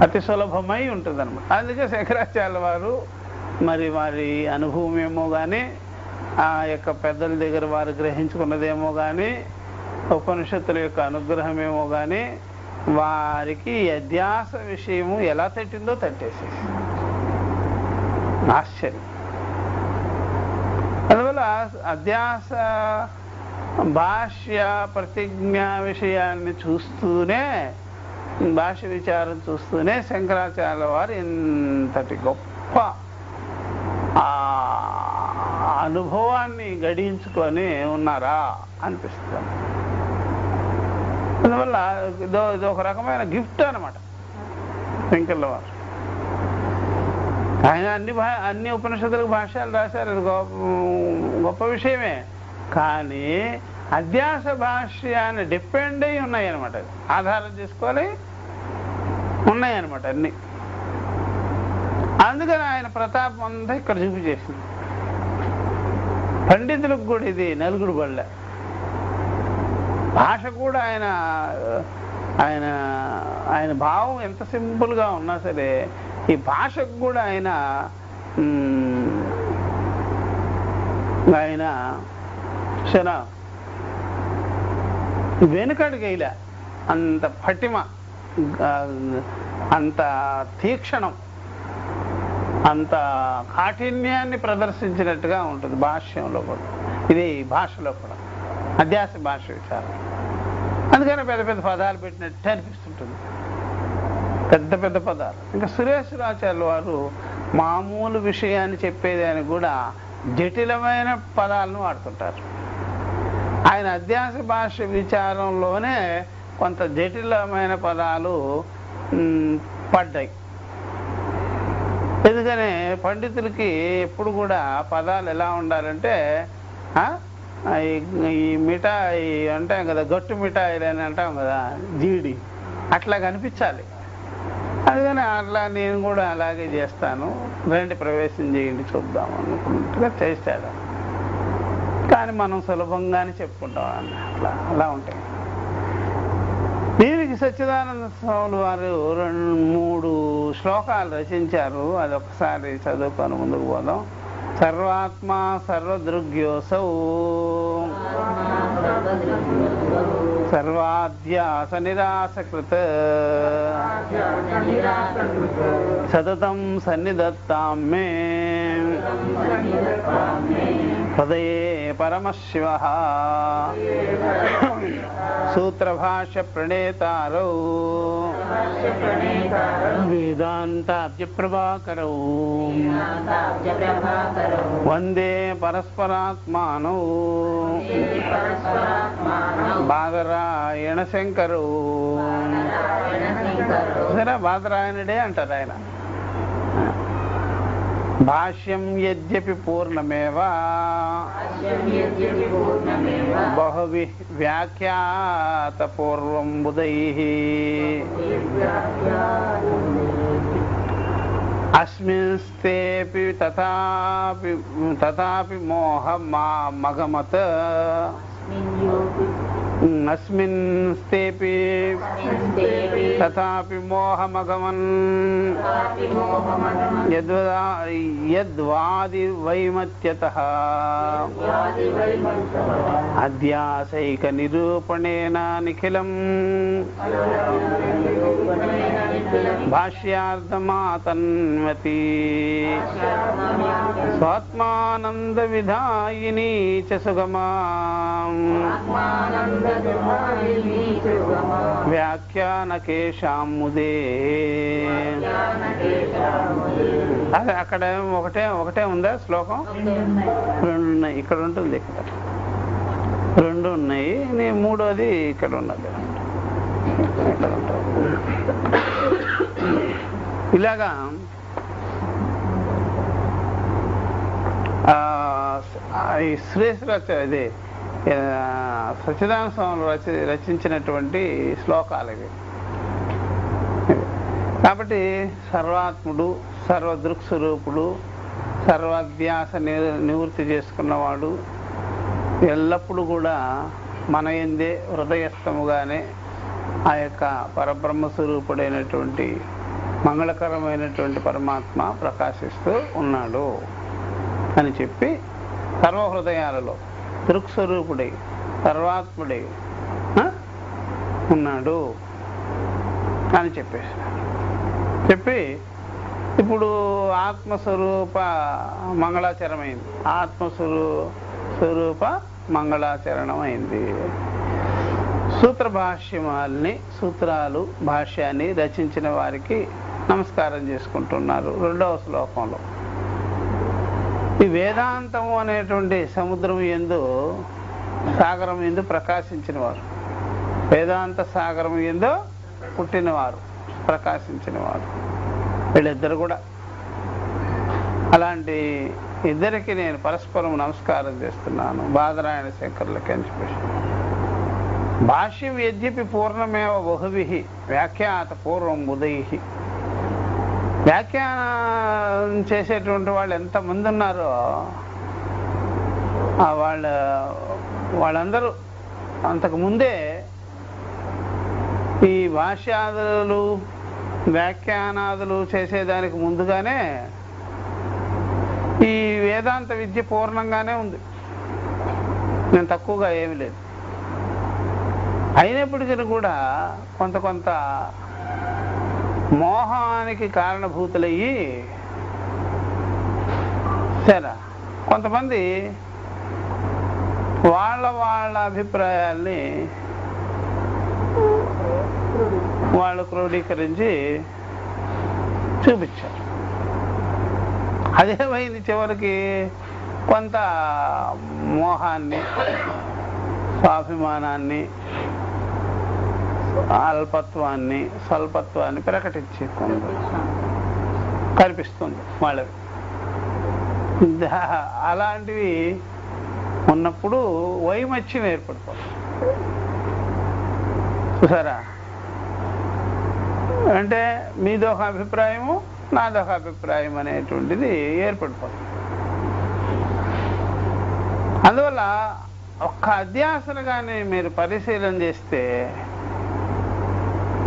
అతి సులభమై ఉంటుంది అనమాట. అందుకే శంకరాచార్య వారు మరి వారి అనుభవం ఏమో కానీ, ఆ యొక్క పెద్దల దగ్గర వారు గ్రహించుకున్నదేమో కానీ, ఉపనిషత్తుల యొక్క అనుగ్రహం ఏమో కానీ, వారికి అధ్యాస విషయము ఎలా తట్టిందో తట్టేసేసి ఆశ్చర్యం. అందువల్ల అధ్యాస భాష్య ప్రతిజ్ఞ విషయాన్ని చూస్తూనే, భాష్య విచారం చూస్తూనే శంకరాచార్య వారు ఇంతటి గొప్ప అనుభవాన్ని గడించుకొని ఉన్నారా అనిపిస్తుంది. అందువల్ల ఇది ఒక రకమైన గిఫ్ట్ అనమాట శంకర్ల వారు. ఆయన అన్ని ఉపనిషత్తులకు భాష్యాలు రాశారు, అది గొప్ప విషయమే. కానీ అధ్యాస భాష్యాన్ని డిపెండ్ అయి ఉన్నాయన్నమాట, ఆధారం చేసుకొని ఉన్నాయన్నమాట అన్నీ. అందుకని ఆయన ప్రతాపం అంతా ఇక్కడ చూపించేసింది. పండితులకు కూడా ఇది నలుగురు బళ్ళ. భాష కూడా ఆయన ఆయన ఆయన భావం ఎంత సింపుల్గా ఉన్నా సరే, ఈ భాషకు కూడా ఆయన చాలా వెనుకడుగైలా, అంత పటిమ, అంత తీక్షణం, అంత కాఠిన్యాన్ని ప్రదర్శించినట్టుగా ఉంటుంది భాష్యంలో కూడా, ఇది భాషలో కూడా, అధ్యాస భాష విచారం. అందుకని పెద్ద పెద్ద పదాలు పెట్టినట్టు అనిపిస్తుంటుంది, పెద్ద పెద్ద పదాలు. ఇంకా సురేశ్వరాచార్యుల వారు మామూలు విషయాన్ని చెప్పేదానికి కూడా జటిలమైన పదాలను వాడుతుంటారు. ఆయన అధ్యాస భాష విచారంలోనే కొంత జటిలమైన పదాలు పడ్డాయి. ఎందుకని పండితులకి ఎప్పుడు కూడా పదాలు ఎలా ఉండాలంటే, ఈ మిఠాయి అంటాం కదా, గట్టు మిఠాయిలు అని అంటాం కదా, జీడి అట్లా కనిపించాలి. అందుకని అట్లా నేను కూడా అలాగే చేస్తాను, రండి ప్రవేశం చేయండి చూద్దాం అనుకుంటుగా చేస్తాడు. కానీ మనం సులభంగానే చెప్పుకుంటాం అన్న, అలా ఉంటాయి. దీనికి సచ్చిదానంద స్వాములు వారు 2-3 శ్లోకాలు రచించారు. అదొకసారి చదువుకొని ముందుకు పోదాం. సర్వాత్మ సర్వదృగ్యోసౌ సర్వాధ్యాస నిరాసకృత సతతం సన్నిధత్తాం మే హృదయే పరమశివః సూత్రభాష్య ప్రణేతారౌ వేదాంతాబ్జ ప్రభాకరౌ వందే పరస్పరాత్మానౌ బాదరాయణ శంకరు. సరే, బాదరాయణుడే అంటారు ఆయన. భాష్యం యద్యపి పూర్ణమేవ బహువి వ్యాఖ్యాత పూర్వం బుధైః అస్మిన్స్తేపి తథాపి మోహ మగమత అస్మిన్స్తేపి తథాపి మోహమగమన్ యద్వాది వైమత్యతః అధ్యాసైక నిరూపణేన నిఖిలం భాష్యార్థమాతన్వతి స్వాత్మానంద విధాయిని చ సుగమాం వ్యాఖ్యానకేశాం ముదే. అదే అక్కడ ఒకటే ఉందా శ్లోకం? 2 ఉన్నాయి. ఇక్కడ ఉంటుంది, ఇక్కడ 2 ఉన్నాయి. 3వది ఇక్కడ ఉన్నది. ఇలాగా ఈ శ్రేష్ఠ సచ్చిదానంద స్వాములు రచించినటువంటి శ్లోకాలు ఇవి. కాబట్టి సర్వాత్ముడు, సర్వదృక్స్వరూపుడు, సర్వాధ్యాస నివృత్తి చేసుకున్నవాడు, ఎల్లప్పుడూ కూడా మన యందే హృదయస్థముగానే ఆ యొక్క పరబ్రహ్మస్వరూపుడైనటువంటి మంగళకరమైనటువంటి పరమాత్మ ప్రకాశిస్తూ ఉన్నాడు అని చెప్పి సర్వహృదయాలలో దృక్స్వరూపుడై సర్వాత్ముడై ఉన్నాడు అని చెప్పి ఇప్పుడు ఆత్మస్వరూప మంగళాచరణమైంది. ఆత్మస్వరూప మంగళాచరణం అయింది. సూత్రాలు భాష్యాన్ని రచించిన వారికి నమస్కారం చేసుకుంటున్నారు. 2వ శ్లోకంలో ఈ వేదాంతము అనేటువంటి సముద్రం యందు సాగరం యందు ప్రకాశించిన వారు, వేదాంత సాగరం యందు పుట్టినవారు, ప్రకాశించిన వారు వీళ్ళిద్దరు కూడా. అలాంటి ఇద్దరికి నేను పరస్పరం నమస్కారం చేస్తున్నాను. బాదరాయణ శంకరులకి అని చెప్పేసి భాష్యం యద్యపి పూర్ణమేవ బహుభిః వ్యాఖ్యాత పూర్వం ఉదయః. వ్యాఖ్యానం చేసేటువంటి వాళ్ళు ఎంతమంది ఉన్నారో వాళ్ళందరూ అంతకుముందే ఈ భాష్యాదులు వ్యాఖ్యానాదులు చేసేదానికి ముందుగానే ఈ వేదాంత విద్య పూర్ణంగానే ఉంది. నేను తక్కువగా ఏమీ లేదు. అయినప్పటికీ కూడా కొంత మోహానికి కారణభూతులయ్యి సరే కొంతమంది వాళ్ళ అభిప్రాయాల్ని వాళ్ళు క్రోడీకరించి చూపించారు. అదేమైంది, చివరికి కొంత మోహాన్ని, స్వాభిమానాన్ని, అల్పత్వాన్ని, స్వల్పత్వాన్ని ప్రకటించి కనిపిస్తుంది వాళ్ళకి. అలాంటివి ఉన్నప్పుడు వైమత్యం ఏర్పడిపోతుంది. చూసారా, అంటే మీదొక అభిప్రాయము నాదొక అభిప్రాయం అనేటువంటిది ఏర్పడిపోతుంది. అందువల్ల ఒక్క అధ్యాసను కానీ మీరు పరిశీలన చేస్తే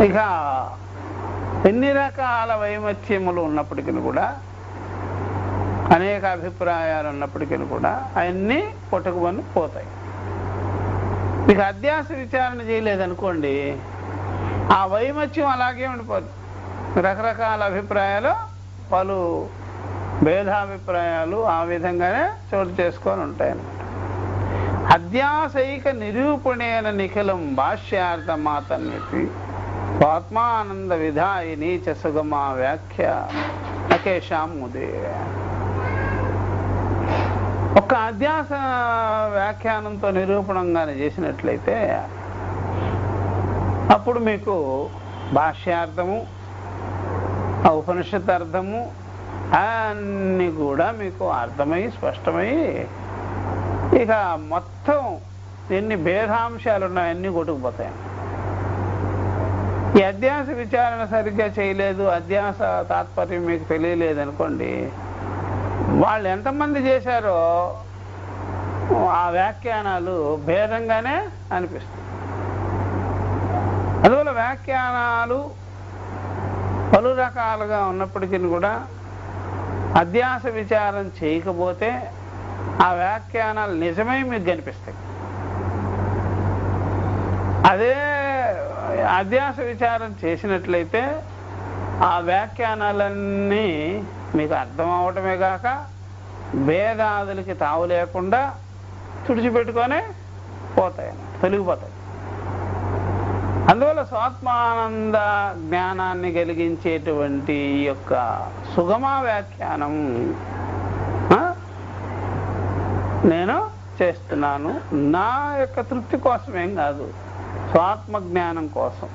ఇక ఎన్ని రకాల వైమత్యములు ఉన్నప్పటికీ కూడా, అనేక అభిప్రాయాలు ఉన్నప్పటికీ కూడా అవన్నీ పొట్టుకుని పోతాయి. మీకు అధ్యాస విచారణ చేయలేదనుకోండి, ఆ వైమత్యం అలాగే ఉండిపోదు. రకరకాల అభిప్రాయాలు, పలు భేదాభిప్రాయాలు ఆ విధంగానే చోటు చేసుకొని ఉంటాయన్నమాట. అధ్యాసైక నిరూపణేన నిఖిలం భాష్యార్థమాతన్యతి స్వాత్మానంద విధాయిని చ సుగమా వ్యాఖ్య అకేషాం ముదే. ఒక్క అధ్యాస వ్యాఖ్యానంతో నిరూపణంగానే చేసినట్లయితే అప్పుడు మీకు భాష్యార్థము, ఆ ఉపనిషత్ అర్థము అన్నీ కూడా మీకు అర్థమై స్పష్టమై ఇక మొత్తం ఎన్ని భేదాంశాలు ఉన్నాయన్నీ కొట్టుకుపోతాయి. ఈ అధ్యాస విచారణ సరిగ్గా చేయలేదు, అధ్యాస తాత్పర్యం మీకు తెలియలేదు అనుకోండి, వాళ్ళు ఎంతమంది చేశారో ఆ వ్యాఖ్యానాలు భేదంగానే అనిపిస్తాయి. అందువల్ల వ్యాఖ్యానాలు పలు రకాలుగా ఉన్నప్పటికీ కూడా అధ్యాస విచారం చేయకపోతే ఆ వ్యాఖ్యానాలు నిజమై మీకు కనిపిస్తాయి. అదే అధ్యాస విచారం చేసినట్లయితే ఆ వ్యాఖ్యానాలన్నీ మీకు అర్థం అవటమే కాక భేదాదులకి తావు లేకుండా తుడిచిపెట్టుకొని పోతాయి, తొలగిపోతాయి. అందువల్ల స్వాత్మానంద జ్ఞానాన్ని కలిగించేటువంటి ఈ యొక్క సుగమ వ్యాఖ్యానం నేను చేస్తున్నాను. నా యొక్క తృప్తి కోసమేం కాదు, స్వాత్మ జ్ఞానం కోసం,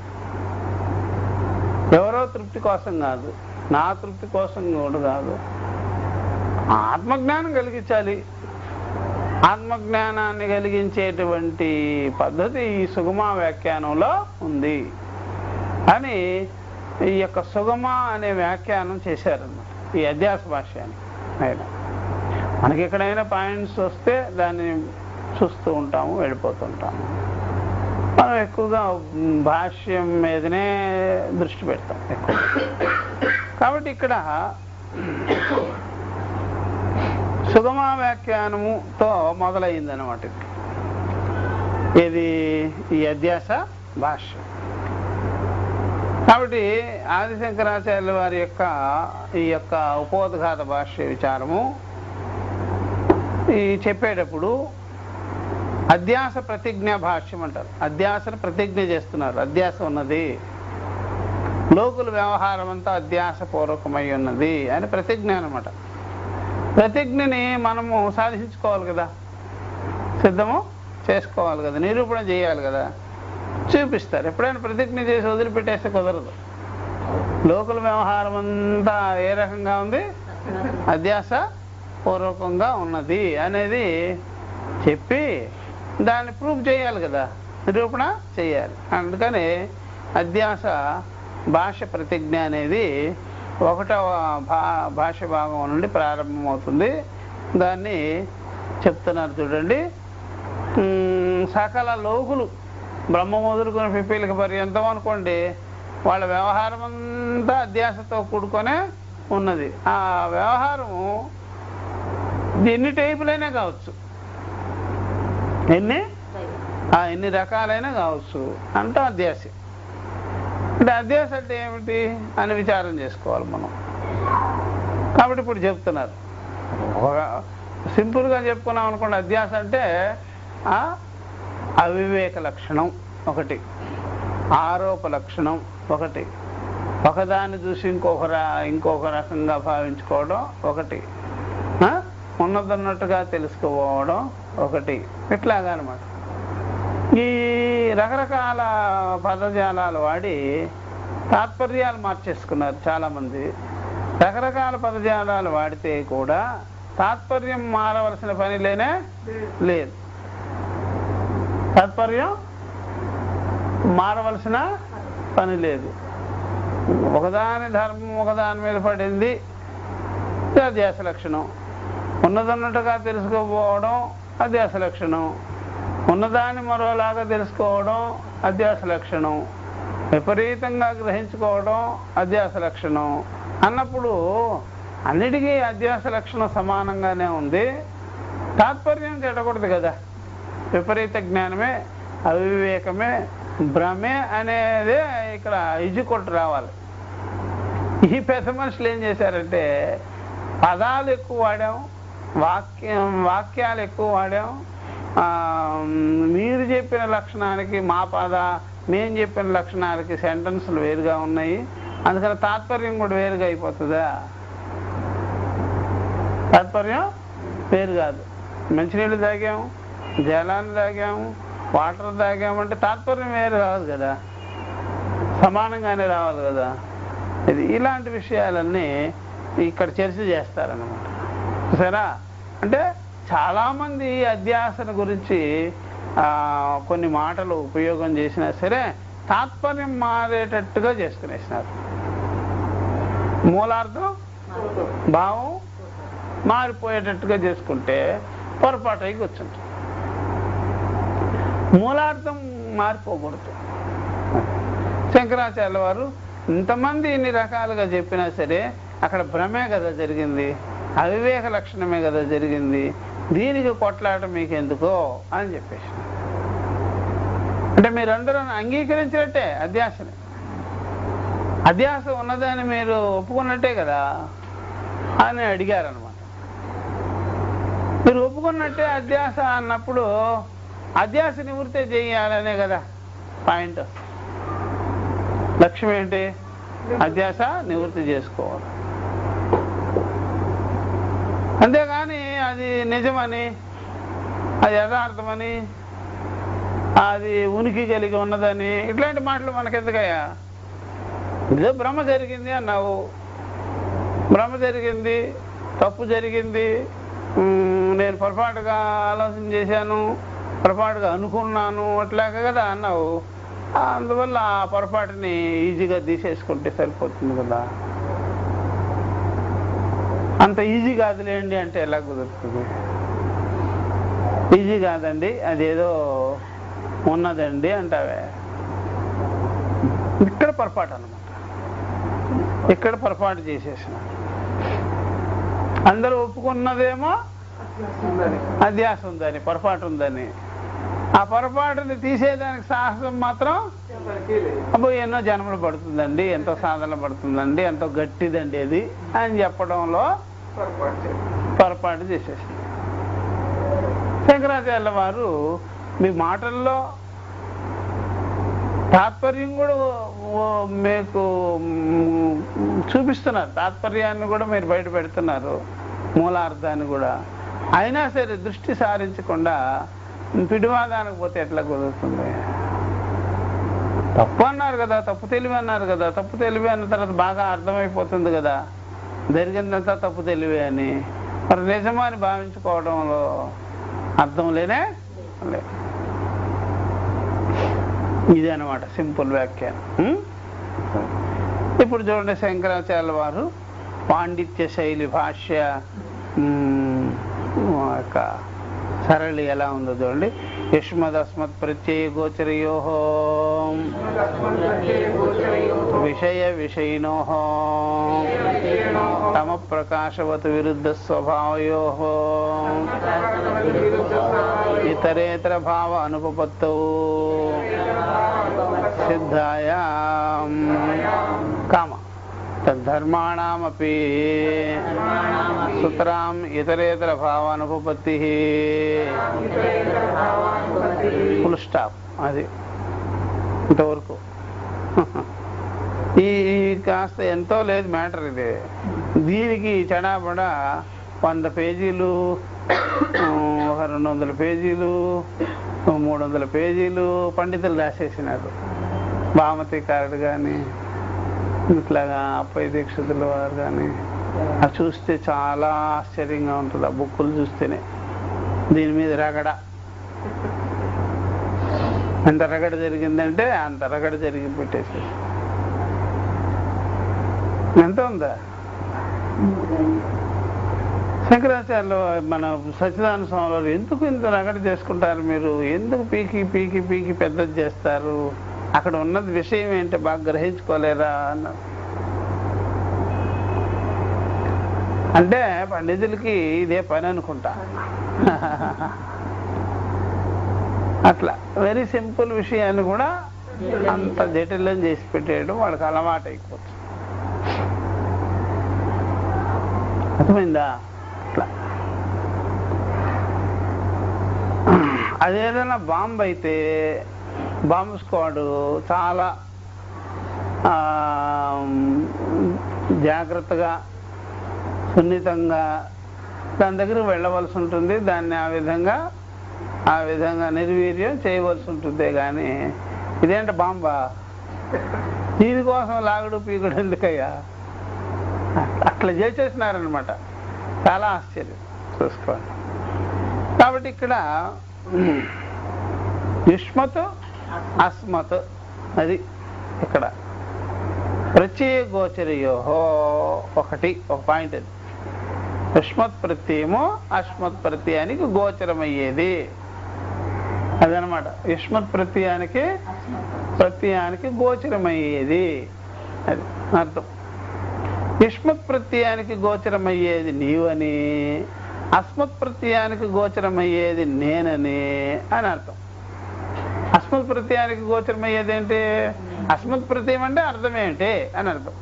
ఎవరో తృప్తి కోసం కాదు, నా తృప్తి కోసం కూడా కాదు. ఆత్మజ్ఞానం కలిగించాలి. ఆత్మజ్ఞానాన్ని కలిగించేటువంటి పద్ధతి ఈ సుగమ వ్యాఖ్యానంలో ఉంది అని ఈ యొక్క సుగమ అనే వ్యాఖ్యానం చేశారన్నమాట ఈ అధ్యాస భాష్యాన్ని. అయినా మనకి ఎక్కడైనా పాయింట్స్ వస్తే దాన్ని చూస్తూ ఉంటాము, వెళ్ళిపోతుంటాము. మనం ఎక్కువగా భాష్యం మీదనే దృష్టి పెడతాం ఎక్కువ. కాబట్టి ఇక్కడ సుగమ వ్యాఖ్యానముతో మొదలైందనమాట. ఇది ఈ అధ్యాస భాష్యం. కాబట్టి ఆదిశంకరాచార్యుల వారి యొక్క ఈ యొక్క ఉపోద్ఘాత భాష్య విచారము ఈ చెప్పేటప్పుడు అధ్యాస ప్రతిజ్ఞ భాష్యం అంటారు. అధ్యాసను ప్రతిజ్ఞ చేస్తున్నారు. అధ్యాస ఉన్నది, లోకుల వ్యవహారం అంతా అధ్యాస పూర్వకమై ఉన్నది అని ప్రతిజ్ఞ అనమాట. ప్రతిజ్ఞని మనము సాధించుకోవాలి కదా, సిద్ధము చేసుకోవాలి కదా, నిరూపణ చేయాలి కదా, చూపిస్తారు. ఎప్పుడైనా ప్రతిజ్ఞ చేసి వదిలిపెట్టేస్తే కుదరదు. లోకుల వ్యవహారం అంతా ఏ రకంగా ఉంది, అధ్యాస పూర్వకంగా ఉన్నది అనేది చెప్పి దాన్ని ప్రూవ్ చేయాలి కదా, నిరూపణ చేయాలి. అందుకని అధ్యాస భాష ప్రతిజ్ఞ అనేది 1వ భాష భాగం నుండి ప్రారంభమవుతుంది. దాన్ని చెప్తున్నారు చూడండి. సకల లోకులు బ్రహ్మ మొదలుకొని పిపీలిక పర్యంతం అనుకోండి, వాళ్ళ వ్యవహారం అంతా అధ్యాసతో కూడుకొనే ఉన్నది. ఆ వ్యవహారము ఎన్ని టైపులైనా కావచ్చు, ఎన్ని రకాలైనా కావచ్చు అంటూ అధ్యాస. అంటే అధ్యాస అంటే ఏమిటి అని విచారం చేసుకోవాలి మనం. కాబట్టి ఇప్పుడు చెప్తున్నారు, సింపుల్గా చెప్పుకున్నాం అనుకోండి. అధ్యాస అంటే అవివేక లక్షణం ఒకటి, ఆరోప లక్షణం ఒకటి, ఒకదాన్ని చూసి ఇంకొక రకంగా భావించుకోవడం ఒకటి, ఉన్నదన్నట్టుగా తెలుసుకోవడం ఒకటి, ఇట్లాగా అనమాట. ఈ రకరకాల పదజాలాలు వాడి తాత్పర్యాలు మార్చేసుకున్నారు చాలామంది. రకరకాల పదజాలాలు వాడితే కూడా తాత్పర్యం మారవలసిన పని లేదు. తాత్పర్యం మారవలసిన పని లేదు. ఒకదాని ధర్మం ఒకదాని మీద పడింది, అధ్యాస లక్షణం. ఉన్నదన్నట్టుగా తెలుసుకోపోవడం అధ్యాస లక్షణం, ఉన్నదాన్ని మరోలాగా తెలుసుకోవడం అధ్యాస లక్షణం, విపరీతంగా గ్రహించుకోవడం అధ్యాస లక్షణం అన్నప్పుడు అన్నిటికీ అధ్యాస లక్షణం సమానంగానే ఉంది. తాత్పర్యం చెడకూడదు కదా. విపరీత జ్ఞానమే, అవివేకమే, భ్రమే అనేదే ఇక్కడ ఇజుకొట్టు రావాలి. ఈ పెద్ద మనుషులు ఏం చేశారంటే పదాలు ఎక్కువ వాడాం, వాక్యాలు ఎక్కువ వాడాం. మీరు చెప్పిన లక్షణానికి మా మేము చెప్పిన లక్షణాలకి సెంటెన్సులు వేరుగా ఉన్నాయి, అందుకని తాత్పర్యం కూడా వేరుగా అయిపోతుందా? తాత్పర్యం వేరు కాదు. మంచినీళ్ళు తాగాము, జలాన్ని తాగాము, వాటర్ తాగామంటే తాత్పర్యం వేరు రాదు కదా, సమానంగానే రావాలి కదా. ఇలాంటి విషయాలన్నీ ఇక్కడ చర్చ చేస్తారన్నమాట. సరే, అంటే చాలామంది అధ్యాసన గురించి కొన్ని మాటలు ఉపయోగం చేసినా సరే తాత్పర్యం మారేటట్టుగా చేసుకునేసినారు. మూలార్థం భావం మారిపోయేటట్టుగా చేసుకుంటే పొరపాటు అయి కూర్చుంటుంది. మూలార్థం మారిపోకూడదు. శంకరాచార్యుల వారు ఇంతమంది ఇన్ని రకాలుగా చెప్పినా సరే అక్కడ భ్రమే కదా జరిగింది, అవివేక లక్షణమే కదా జరిగింది, దీనికి కొట్లాట మీకు ఎందుకో అని చెప్పేసి. అంటే మీరందరూ అంగీకరించినట్టే అధ్యాసని, అధ్యాస ఉన్నదని మీరు ఒప్పుకున్నట్టే కదా అని అడిగారనమాట. మీరు ఒప్పుకున్నట్టే అధ్యాస అన్నప్పుడు అధ్యాస నివృత్తి చేయాలనే కదా పాయింట్. లక్ష్యం ఏంటి? అధ్యాస నివృత్తి చేసుకోవాలి. అంతేగాని అది నిజమని, అది యథార్థమని, అది ఉనికి కలిగి ఉన్నదని ఇట్లాంటి మాటలు మనకెందుకయ్యా? ఇదో భ్రమ జరిగింది అన్నావు, భ్రమ జరిగింది, తప్పు జరిగింది, నేను పొరపాటుగా ఆలోచన చేశాను, పొరపాటుగా అనుకున్నాను అట్లాగా కదా అన్నావు. అందువల్ల ఆ పొరపాటుని ఈజీగా తీసేసుకుంటే సరిపోతుంది కదా. అంత ఈజీ కాదులేండి అంటే ఎలా కుదురుతుంది? ఈజీ కాదండి, అదేదో ఉన్నదండి అంటావే. ఇక్కడ పొరపాటు అన్నమాట. ఇక్కడ పొరపాటు చేసేసిన. అందరూ ఒప్పుకున్నదేమో అధ్యాస ఉందని, పొరపాటు ఉందని. ఆ పొరపాటుని తీసేదానికి సాహసం మాత్రం అబ్బో ఎన్నో జన్మలు పడుతుందండి, ఎంతో సాధన పడుతుందండి, ఎంతో గట్టిదండి అది అని చెప్పడంలో పొరపాటు చేసేసింది. శంకరాచార్యుల వారు మీ మాటల్లో తాత్పర్యం కూడా మీకు చూపిస్తున్నారు, తాత్పర్యాన్ని కూడా మీరు బయట పెడుతున్నారు, మూలార్థాన్ని కూడా. అయినా సరే దృష్టి సారించకుండా పిడివాదానికి పోతే ఎట్లా కుదురుతుంది? తప్పు అన్నారు కదా, తప్పు తెలివి అన్నారు కదా, తప్పు తెలివి అన్న తర్వాత బాగా అర్థమైపోతుంది కదా జరిగిందంతా తప్పు తెలివి అని. మరి నిజమని భావించుకోవడంలో అర్థం లేనే లేదు. ఇదే అనమాట సింపుల్ వ్యాఖ్యానం. ఇప్పుడు చూడండి, శంకరాచార్యుల వారు పాండిత్య శైలి భాష్య యొక్క సరళి ఎలా ఉందో చూడండి. యుష్మదస్మత్ ప్రత్యయ గోచరయో విషయ విషయినో తమ ప్రకాశవత్ విరుద్ధ స్వభావయో ఇతరేతర భావ అనుపపత్తౌ సిద్ధాయ కామ తద్ధర్మాణమపి సుతరాం ఇతరేతర భావానుపపత్తి. Full stop. అది ఇంతవరకు. ఈ కాస్త ఎంతో లేదు మ్యాటర్ ఇది. దీనికి చెడాబడా 100 పేజీలు, 200 పేజీలు, 300 పేజీలు పండితులు రాసేసినారు. భామతికారుడు కానీ, ఇట్లాగా అప్పయ్య దీక్షితుల వారు కానీ. అది చూస్తే చాలా ఆశ్చర్యంగా ఉంటుంది ఆ బుక్కులు చూస్తేనే. దీని మీద రగడ, ఎంత రగడ జరిగిందంటే అంత రగడ జరిగి పెట్టేసి. ఎంత ఉందా? శంకరాచార్యులు మన సచ్చిదానంద స్వామి వారు ఎందుకు ఇంత రగడ చేసుకుంటారు మీరు? ఎందుకు పీకి పీకి పీకి పెద్దది చేస్తారు? అక్కడ ఉన్నది విషయం ఏంటో బాగా గ్రహించుకోలేరా అన్నారు. అంటే పండితులకి ఇదే పని అనుకుంటా. అట్లా వెరీ సింపుల్ విషయాన్ని కూడా అంత జటిలం చేసి పెట్టేయడం వాళ్ళకి అలవాటు అయిపోతుంది. అర్థమైందా? అట్లా అదేదైనా బాంబు అయితే బాంబు స్క్వాడ్ చాలా జాగ్రత్తగా సున్నితంగా దాని దగ్గరకు వెళ్ళవలసి ఉంటుంది. దాన్ని ఆ విధంగా నిర్వీర్యం చేయవలసి ఉంటుంది. కానీ ఇదేంటి బాంబా, దీనికోసం లాగుడు పీకుడు ఎందుకయ్యా? అట్లా చేసేసినారనమాట. చాలా ఆశ్చర్యం చూసుకోండి. కాబట్టి ఇక్కడ యుష్మత్ అస్మత్ అది ఇక్కడ ప్రత్యయ గోచరయోహో ఒకటి, ఒక పాయింట్. అది యుష్మత్ ప్రత్యయము అస్మత్ ప్రత్యయానికి గోచరమయ్యేది అదనమాట. యుష్మత్ ప్రత్యయానికి గోచరమయ్యేది అది అర్థం. యుష్మత్ ప్రత్యయానికి గోచరమయ్యేది నీవని, అస్మత్ ప్రత్యయానికి గోచరమయ్యేది నేనని అని అర్థం. అస్మత్ ప్రత్యయానికి గోచరమయ్యేది ఏంటి? అస్మత్ ప్రత్యయం అంటే అర్థం ఏంటి అని అర్థం.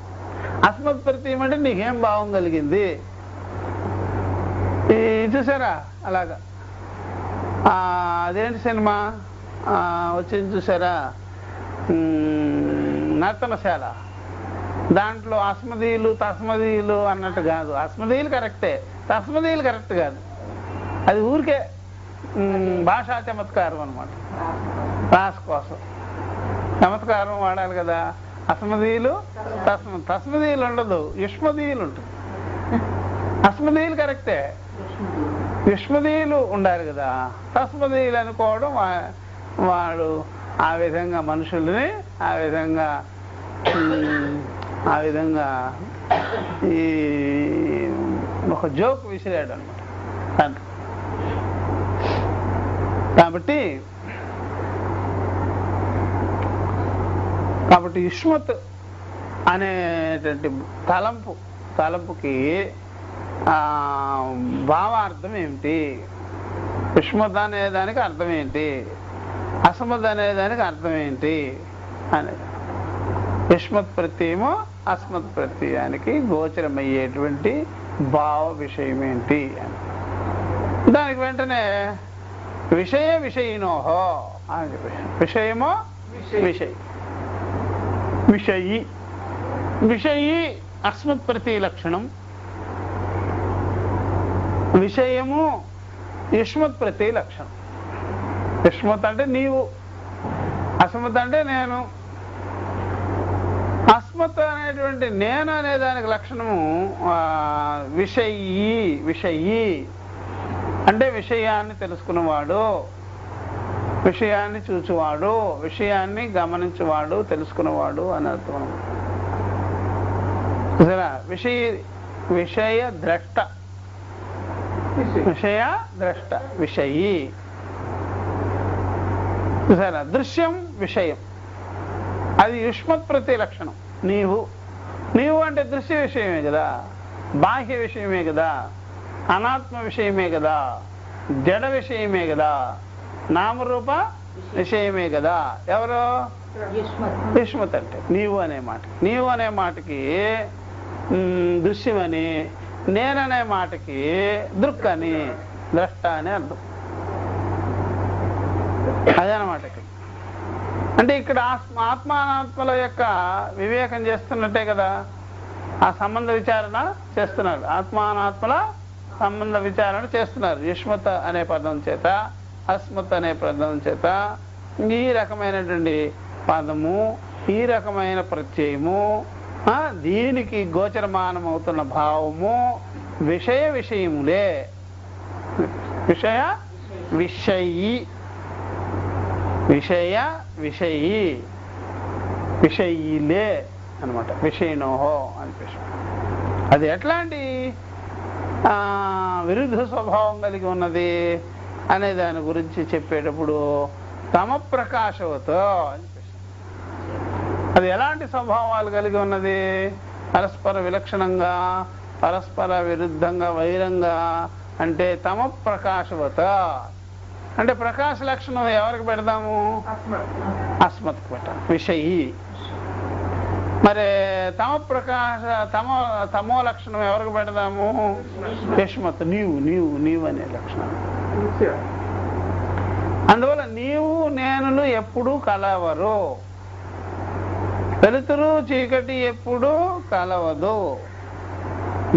అస్మత్ ప్రత్యయం అంటే నీకేం భావం కలిగింది? చూసారా అలాగా అదేంటి సినిమా వచ్చింది చూసారా, నర్తనశాల. దాంట్లో అస్మదీయులు తస్మదీయులు అన్నట్టు కాదు. అస్మదీయులు కరెక్టే, తస్మదీయులు కరెక్ట్ కాదు. అది ఊరికే భాషా చమత్కారం అనమాట. రాస కోసం చమత్కారం వాడాలి కదా. అస్మదీయులు తస్మదీయులు ఉండదు, యుష్మదీయులు ఉంటుంది. అస్మదీయులు కరెక్టే, యుష్మదీయులు ఉండాలి కదా. తస్మదీయులు అనుకోవడం వాడు ఆ విధంగా మనుషుల్ని ఆ విధంగా ఈ ఒక జోక్ విసిరాడు అనమాట. కాబట్టి కాబట్టి యుష్మత్ అనేటువంటి తలంపుకి భావార్థం ఏమిటి, యుష్మత్ అనే దానికి అర్థం ఏంటి, అస్మత్ అనే దానికి అర్థం ఏంటి అనేది. యుష్మత్ ప్రత్యయము అస్మత్ ప్రత్యయానికి గోచరమయ్యేటువంటి భావ విషయం ఏంటి అని. దానికి వెంటనే విషయినోహో అని చెప్పేసి, విషయమో విషయి అస్మత్ ప్రత్యయ లక్షణం, విషయము యుష్మత్ ప్రత్యయ లక్షణం. యుష్మత్ అంటే నీవు, అస్మత్ అంటే నేను. అస్మత్ అనేటువంటి నేను అనే దానికి లక్షణము విషయి అంటే విషయాన్ని తెలుసుకున్నవాడు, విషయాన్ని చూచువాడు, విషయాన్ని గమనించువాడు, తెలుసుకున్నవాడు అని అర్థం. విషయ ద్రష్ట, విషయి. సరే, దృశ్యం విషయం, అది యుష్మత్ ప్రత్యయ లక్షణం. నీవు అంటే దృశ్య విషయమే కదా, బాహ్య విషయమే కదా, అనాత్మ విషయమే కదా, జడ విషయమే కదా, నామరూప విషయమే కదా. ఎవరు? యుష్మత్ అంటే నీవు అనే మాటకి దృశ్యమని, నేననే మాటకి దృక్ అని, ద్రష్ట అని అర్థం. అదనమాట. అంటే ఇక్కడ ఆత్మానాత్మల యొక్క వివేకం చేస్తున్నట్టే కదా, ఆ సంబంధ విచారణ చేస్తున్నారు. ఆత్మానాత్మల సంబంధ విచారణ చేస్తున్నారు. యుష్మత్ అనే పదం చేత, అస్మత్ అనే పదం చేత ఈ రకమైనటువంటి పదము, ఈ రకమైన ప్రత్యయము, దీనికి గోచరమానం అవుతున్న భావము విషయములే. విషయిలే అనమాట. విషయినోహో అనిపిస్తుంది. అది ఎట్లాంటి విరుద్ధ స్వభావం కలిగి ఉన్నది అనే దాని గురించి చెప్పేటప్పుడు తమ ప్రకాశవతో అనిపిస్తుంది. అది ఎలాంటి స్వభావాలు కలిగి ఉన్నది? పరస్పర విలక్షణంగా, పరస్పర విరుద్ధంగా, వైరంగా. అంటే తమ ప్రకాశవత అంటే ప్రకాశ లక్షణం ఎవరికి పెడదాము? అస్మత్కు పెట్టాలి, విషయి. మరి తమో లక్షణం ఎవరికి పెడదాము? యుష్మత్, నీవు అనే లక్షణం. అందువల్ల నీవు నేనులు ఎప్పుడు కలవరు, వెలుతురు చీకటి ఎప్పుడు కలవదు,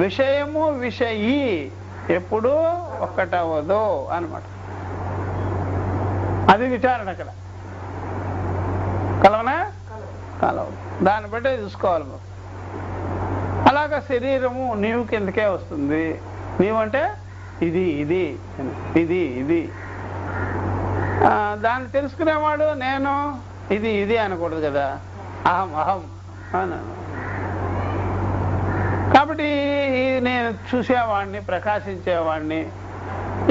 విషయము విషయి ఎప్పుడు ఒక్కటవ్వదు అన్నమాట. అది విచారణ. అక్కడ కలవనా? కలవదు. దాన్ని బట్టే చూసుకోవాలి. అలాగా శరీరము నీవు కిందకే వస్తుంది. నీవంటే ఇది. దాన్ని తెలుసుకునేవాడు నేను ఇది అనకూడదు కదా, అహం అన్నాను. కాబట్టి నేను చూసేవాడిని, ప్రకాశించేవాడిని.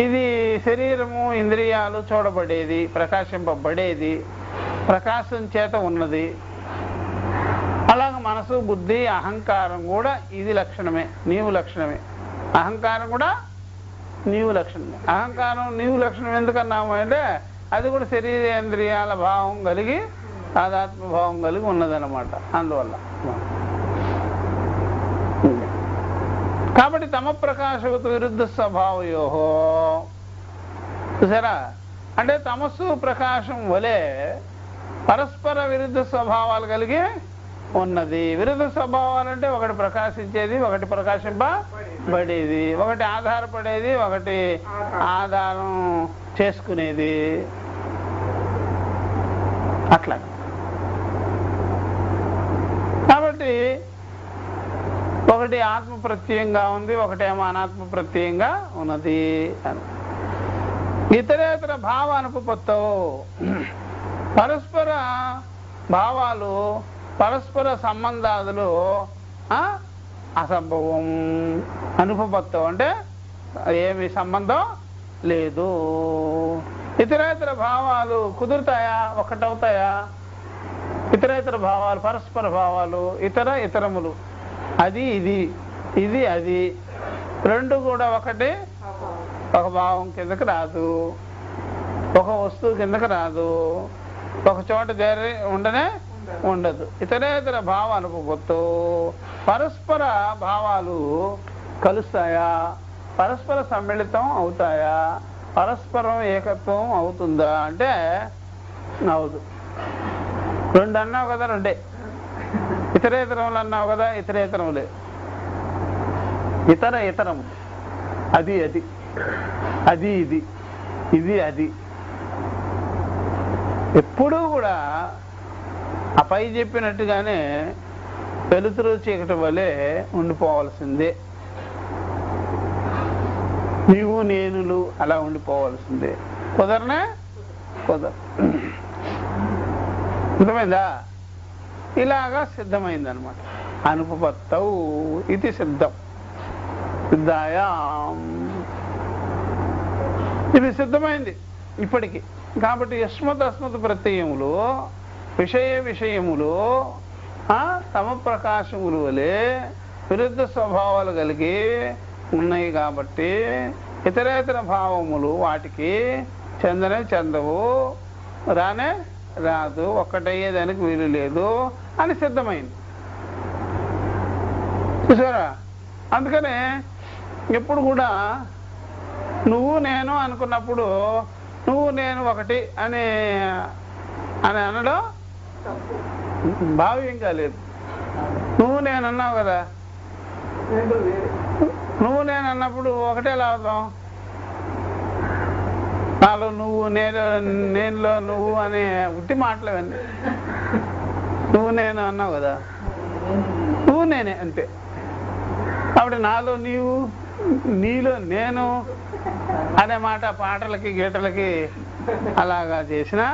ఇది శరీరము, ఇంద్రియాలు చూడబడేది, ప్రకాశింపబడేది, ప్రకాశం చేత ఉన్నది. అలాగ మనసు, బుద్ధి, అహంకారం కూడా ఇది లక్షణమే, నీవు లక్షణమే. అహంకారం కూడా నీవు లక్షణమే. అహంకారం నీవు లక్షణం ఎందుకన్నాము అంటే అది కూడా శరీరేంద్రియాల భావం కలిగి, తాదాత్మ భావం కలిగి ఉన్నదన్నమాట. అందువల్ల కాబట్టి తమ ప్రకాశవత విరుద్ధ స్వభావయోహో. చూసారా? అంటే తమస్సు ప్రకాశం వలె పరస్పర విరుద్ధ స్వభావాలు కలిగి ఉన్నది. విరుద్ధ స్వభావాలు అంటే ఒకటి ప్రకాశించేది, ఒకటి ప్రకాశింపబడేది, ఒకటి ఆధారపడేది, ఒకటి ఆధారం చేసుకునేది. అట్లా. కాబట్టి ఒకటి ఆత్మ ప్రత్యయంగా ఉంది, ఒకటేమో అనాత్మ ప్రత్యయంగా ఉన్నది అని. ఇతరేతర భావ అనుపపత్తో, పరస్పర భావాలు, పరస్పర సంబంధాదులు అసంభవం. అనుపపత్తం అంటే ఏమి సంబంధం లేదు. ఇతరేతర భావాలు కుదురుతాయా? ఒకటవుతాయా? ఇతరేతర భావాలు, పరస్పర భావాలు, ఇతరములు, అది ఇది, ఇది అది, రెండు కూడా ఒకటి, ఒక భావం కిందకి రాదు, ఒక వస్తువు కిందకి రాదు, ఒక చోట చేరి ఉండదు. ఇతరేతర భావాలకు పొత్తు పరస్పర భావాలు కలుస్తాయా, పరస్పర సమ్మిళితం అవుతాయా, పరస్పరం ఏకత్వం అవుతుందా అంటే అవదు. రెండు అన్నావు కదా, రెండే. ఇతరేతరములు అన్నావు కదా, ఇతరేతరములే. ఇతరము, అది అది, అది ఇది, ఇది అది. ఎప్పుడూ కూడా ఆ పై చెప్పినట్టుగానే వెలుతురు చీకటి వలె ఉండిపోవాల్సిందే. నీవు నేనులు అలా ఉండిపోవాల్సిందే. కుదరనే కుదరదు. అర్థమైందా? ఇలాగా సిద్ధమైందనమాట. అనుపపత్తౌ ఇది సిద్ధం. సిద్ధాయాం ఇది సిద్ధమైంది ఇప్పటికి. కాబట్టి యస్మత్ ప్రత్యయములు విషయములు తమ ప్రకాశములు వలె విరుద్ధ స్వభావాలు కలిగి ఉన్నాయి. కాబట్టి ఇతరేతర భావములు వాటికి చెందవు, రాదు, ఒక్కటయ్యేదానికి వీలు లేదు అని సిద్ధమైంది. చూసారా? అందుకనే ఎప్పుడు కూడా నువ్వు నేను అనుకున్నప్పుడు నువ్వు నేను ఒకటి అని అనడం భావ్యం కాలేదు. నువ్వు నేను అన్నావు కదా, నువ్వు నేను అన్నప్పుడు ఒకటే లాభం. నాలో నువ్వు, నేనులో నువ్వు అనే ఉట్టి మాటలేవన్నీ. నువ్వు నేను అన్నావు కదా, నువ్వు నేనే అంతే. కాబట్టి నాలో నీవు, నీలో నేను అనే మాట పాటలకి గీటలకి అలాగా చేసినా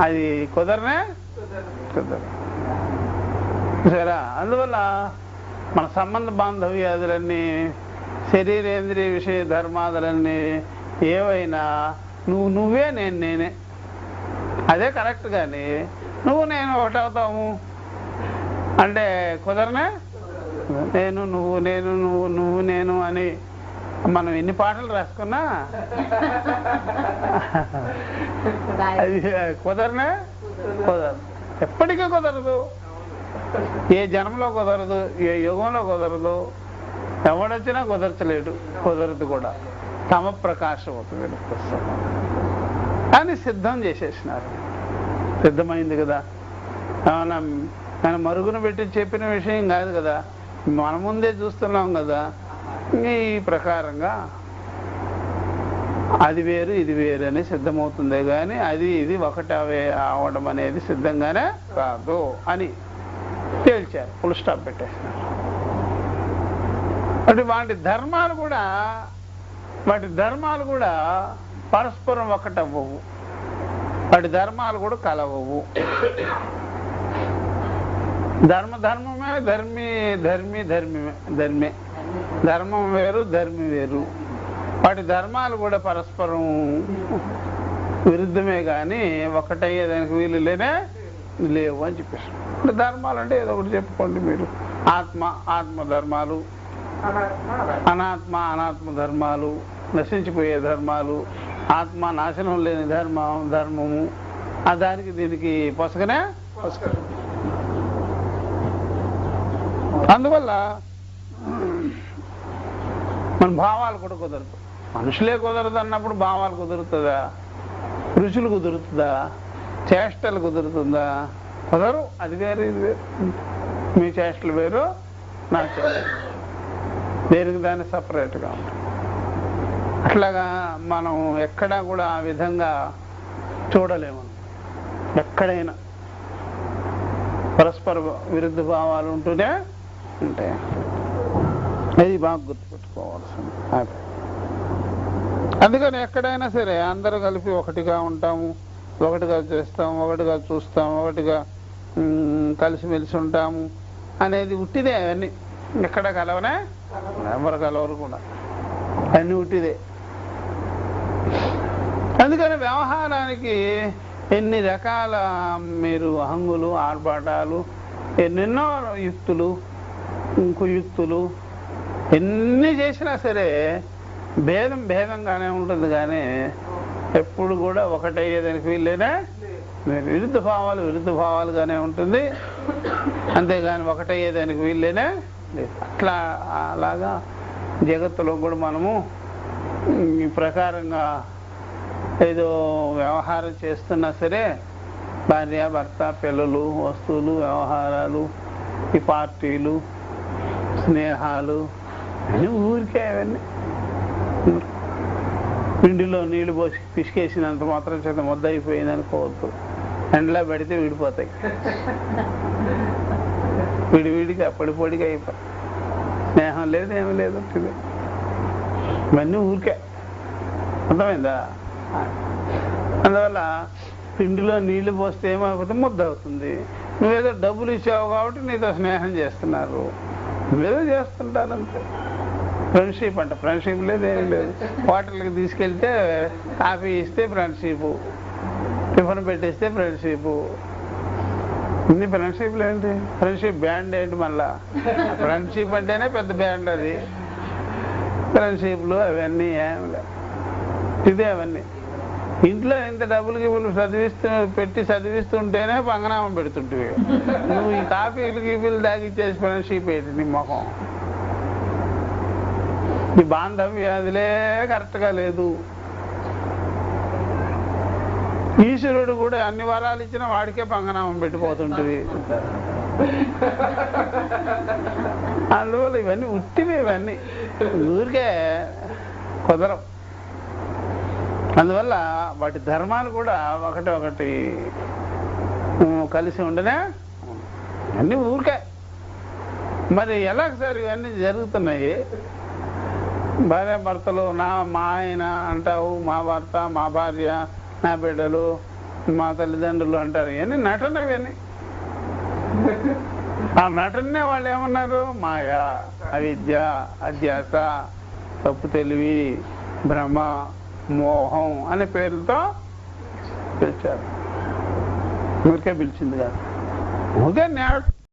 అది కుదరనే కుదరదు. సరే, అందువల్ల మన సంబంధ బాంధవ్యాదులన్నీ, శరీరేంద్రియ విషయ ధర్మాదులన్నీ ఏవైనా నువ్వే నేనే అదే కరెక్ట్. కానీ నువ్వు నేను ఒకటవుతాము అంటే కుదరనే. నేను నువ్వు, నేను నువ్వు, నువ్వు నేను అని మనం ఎన్ని పాటలు రాసుకున్నా అది కుదరనే కుదరదు. ఎప్పటికీ కుదరదు. ఏ జన్మలో కుదరదు, ఏ యుగంలో కుదరదు, ఎవడొచ్చినా కుదరచలేడు, కుదరదు కూడా. తమ ప్రకాశం అవుతుంది కానీ సిద్ధం చేసేసినారు. సిద్ధమైంది కదా. మన మరుగున పెట్టి చెప్పిన విషయం కాదు కదా, మన ముందే చూస్తున్నాం కదా. ఈ ప్రకారంగా అది వేరు ఇది వేరు అని సిద్ధమవుతుందే కానీ అది ఇది ఒకటి అవడం అనేది సిద్ధంగానే కాదు అని తేల్చారు. ఫుల్ స్టాప్ పెట్టేసినారు. అంటే వాటి ధర్మాలు కూడా పరస్పరం ఒకటవ్వవు. వాటి ధర్మాలు కూడా కలవవు. ధర్మమే, ధర్మే. ధర్మం వేరు, ధర్మి వేరు. వాటి ధర్మాలు కూడా పరస్పరం విరుద్ధమే కానీ ఒకటయ్యేదానికి వీలు లేవు అని చెప్పేసి. అంటే ధర్మాలు అంటే ఏదో ఒకటి చెప్పుకోండి మీరు. ఆత్మ ధర్మాలు, అనాత్మ ధర్మాలు, నశించిపోయే ధర్మాలు, ఆత్మ నాశనం లేని ధర్మము. ఆ దానికి దీనికి పొసగనే. అందువల్ల మన భావాలు కూడా కుదరదు. మనుషులే కుదరదు అన్నప్పుడు భావాలు కుదురుతుందా? రుచులు కుదురుతుందా? చేష్టలు కుదురుతుందా? కుదరు. అది వేరు, ఇది వేరు. మీ చేష్టలు వేరు, నా చేష్టలు దేనికి దాన్ని సపరేట్గా ఉంటుంది. అట్లాగా మనం ఎక్కడా కూడా ఆ విధంగా చూడలేము. ఎక్కడైనా పరస్పర విరుద్ధ భావాలు ఉంటూనే ఉంటాయి. అది బాగా గుర్తుపెట్టుకోవాల్సింది. అందుకని ఎక్కడైనా సరే అందరూ కలిపి ఒకటిగా ఉంటాము, ఒకటిగా చేస్తాము, ఒకటిగా చూస్తాము, ఒకటిగా కలిసిమెలిసి ఉంటాము అనేది ఉట్టిదే. అవన్నీ ఎక్కడ కలవనే, ఎవరు కలవరు కూడా, అన్నీ ఉట్టిదే. అందుకని వ్యవహారానికి ఎన్ని రకాల మీరు హంగులు ఆర్భాటాలు, ఎన్నెన్నో యుక్తులు కుయుక్తులు ఎన్ని చేసినా సరే భేదం భేదంగానే ఉంటుంది, కానీ ఎప్పుడు కూడా ఒకటయ్యేదానికి వీళ్ళేనా విరుద్ధ భావాలుగానే ఉంటుంది, అంతేగాని ఒకటయ్యేదానికి వీళ్ళేనే లేదు. అలాగా జగత్తులో కూడా మనము ఈ ప్రకారంగా ఏదో వ్యవహారం చేస్తున్నా సరే భార్య భర్త పిల్లలు వస్తువులు వ్యవహారాలు ఈ పార్టీలు స్నేహాలు అన్నీ ఊరికే అవన్నీ పిండిలో నీళ్లు పోసి పిసికేసినంత మాత్రం చేత ముద్ద అయిపోయింది అనుకోవద్దు. ఎండలో పెడితే విడిపోతాయి, విడివిడిగా పొడిగా అయిపోయి స్నేహం లేదు ఏమీ లేదు. ఇవన్నీ ఊరికే, అర్థమైందా? అందువల్ల పిండిలో నీళ్లు పోస్తే ఏమైపోతే ముద్ద అవుతుంది. నువ్వేదో డబ్బులు ఇచ్చావు కాబట్టి నీతో స్నేహం చేస్తున్నారు, నువ్వేదో చేస్తుంటారంతే. ఫ్రెండ్షిప్ అంట, ఫ్రెండ్షిప్ లేదు ఏం లేదు. హోటల్కి తీసుకెళ్తే కాఫీ ఇస్తే ఫ్రెండ్షిప్, టిఫిన్ పెట్టిస్తే ఫ్రెండ్షిప్. ఇన్ని ఫ్రెండ్షిప్లు ఏంటి? ఫ్రెండ్షిప్ బ్యాండ్ ఏంటి? మళ్ళా ఫ్రెండ్షిప్ అంటేనే పెద్ద బ్యాండ్ అది. ఫ్రెండ్షిప్లు అవన్నీ ఏం లేదు, ఇదే అవన్నీ. ఇంట్లో ఇంత డబ్బులు చదివిస్తుంటేనే పంగనామం పెడుతుంటివి. నువ్వు ఈ కాఫీలు గీఫీలు తాగిచ్చేసి ఫ్రెండ్షిప్ ఏంటి నీ మొహం? ఈ బాంధవ్యాదులే కరెక్ట్గా లేదు. ఈశ్వరుడు కూడా అన్ని వరాలు ఇచ్చినా వాడికే పంగనామం పెట్టిపోతుంటుంది. అందువల్ల ఇవన్నీ ఉట్టివి, ఇవన్నీ ఊరికే కుదరం. అందువల్ల వాటి ధర్మాలు కూడా ఒకటి కలిసి ఉండనే అన్నీ ఊరికే. మరి ఎలా సార్ ఇవన్నీ జరుగుతున్నాయి? భార్య భర్తలు, మా ఆయన అంటావు, మా భర్త, మా భార్య, నా బిడ్డలు, మా తల్లిదండ్రులు అంటారు. ఇవన్నీ నటన. ఇవన్నీ ఆ నటనే వాళ్ళు ఏమన్నారు? మాయ, అవిద్య, అధ్యాస, తప్పు తెలివి, భ్రమ, మోహం అనే పేర్లతో పిలిచారు. ఊరికే పిలిచింది కాదు, ఊరికే